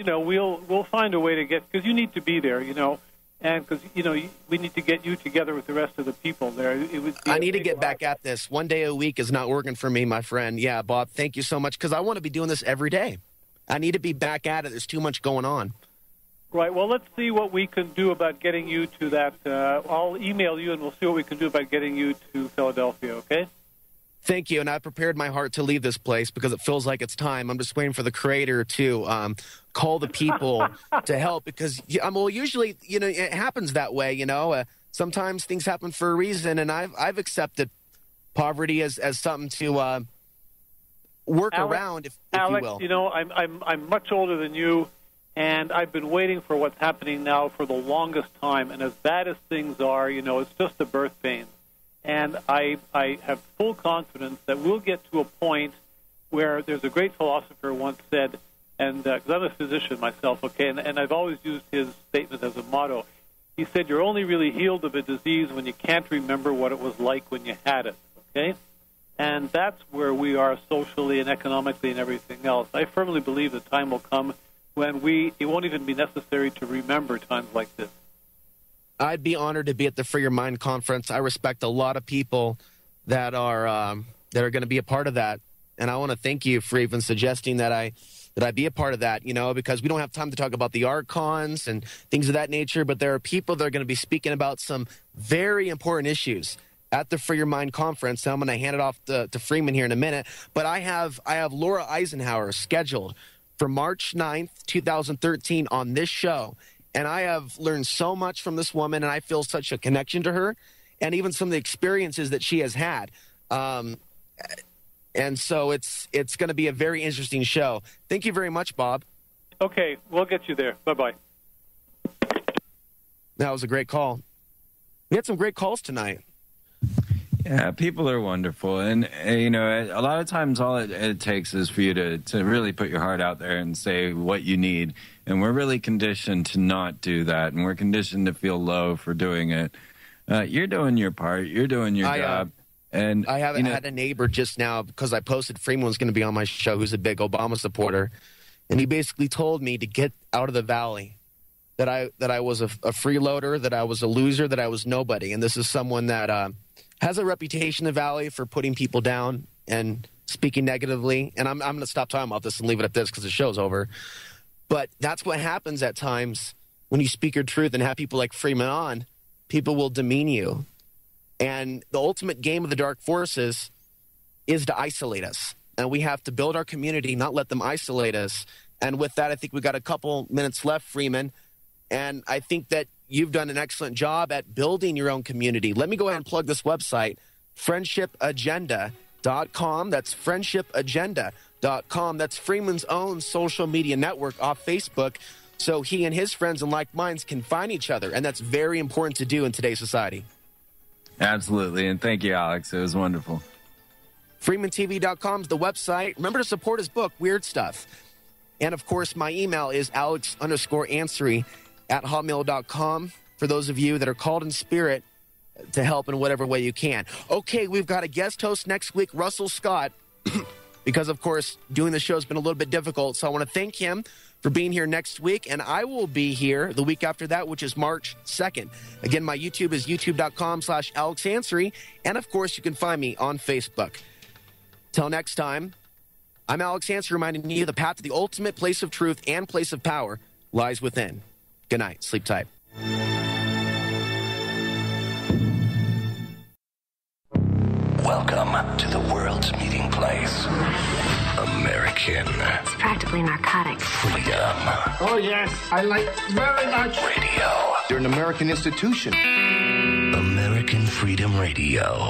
we'll find a way to get, because you need to be there, and because, we need to get you together with the rest of the people there. I need to get back at this. One day a week is not working for me, my friend. Yeah, Bob, thank you so much, because I want to be doing this every day. I need to be back at it. There's too much going on. Right. Well, let's see what we can do about getting you to that. I'll email you, and we'll see what we can do about getting you to Philadelphia, okay? Thank you, and I've prepared my heart to leave this place because it feels like it's time. I'm just waiting for the Creator to call the people to help because, usually, it happens that way, Sometimes things happen for a reason, and I've accepted poverty as something to work around, if Alex, you will. I'm much older than you, and I've been waiting for what's happening now for the longest time, and as bad as things are, it's just the birth pains. And I have full confidence that we'll get to a point where there's a great philosopher once said, and because I'm a physician myself, okay, and I've always used his statement as a motto. He said, you're only really healed of a disease when you can't remember what it was like when you had it, okay? And that's where we are socially and economically and everything else. I firmly believe the time will come when it won't even be necessary to remember times like this. I'd be honored to be at the Free Your Mind conference. I respect a lot of people that are going to be a part of that, and I want to thank you for even suggesting that I be a part of that. Because we don't have time to talk about the archons and things of that nature, but there are people that are going to be speaking about some very important issues at the Free Your Mind conference. So I'm going to hand it off to Freeman here in a minute, but I have Laura Eisenhower scheduled for March 9th, 2013 on this show. And I have learned so much from this woman, and I feel such a connection to her and even some of the experiences that she has had. And so it's going to be a very interesting show. Thank you very much, Bob. Okay, we'll get you there. Bye-bye. That was a great call. We had some great calls tonight. Yeah, people are wonderful. And, a lot of times all it takes is for you to really put your heart out there and say what you need. And we're really conditioned to not do that. And we're conditioned to feel low for doing it. You're doing your part. You're doing your job. And I haven't had a neighbor just now because I posted Freeman was going to be on my show, who's a big Obama supporter. And he basically told me to get out of the valley, that I was a freeloader, that I was a loser, that I was nobody. And this is someone that has a reputation in the Valley for putting people down and speaking negatively. And I'm going to stop talking about this and leave it at this because the show's over. But that's what happens at times when you speak your truth and have people like Freeman on. People will demean you. And the ultimate game of the dark forces is to isolate us. And we have to build our community, not let them isolate us. And with that, I think we've got a couple minutes left, Freeman. And I think that you've done an excellent job at building your own community. Let me go ahead and plug this website, friendshipagenda.com. That's friendshipagenda.com. That's Freeman's own social media network off Facebook, so he and his friends and like minds can find each other. And that's very important to do in today's society. Absolutely. And thank you, Alex. It was wonderful. FreemanTV.com is the website. Remember to support his book, Weird Stuff. And, of course, my email is alex_ansary@hotmail.com for those of you that are called in spirit to help in whatever way you can. Okay, we've got a guest host next week, Russell Scott, because, of course, doing the show has been a little bit difficult. So I want to thank him for being here next week, and I will be here the week after that, which is March 2nd. Again, my YouTube is youtube.com/Alex Ansary, and, of course, you can find me on Facebook. Till next time, I'm Alex Ansary, reminding you the path to the ultimate place of truth and place of power lies within. Good night. Sleep tight. Welcome to the world's meeting place. American. It's practically narcotic. Freedom. Oh, yes. I like very much. Radio. You're an American institution. American Freedom Radio.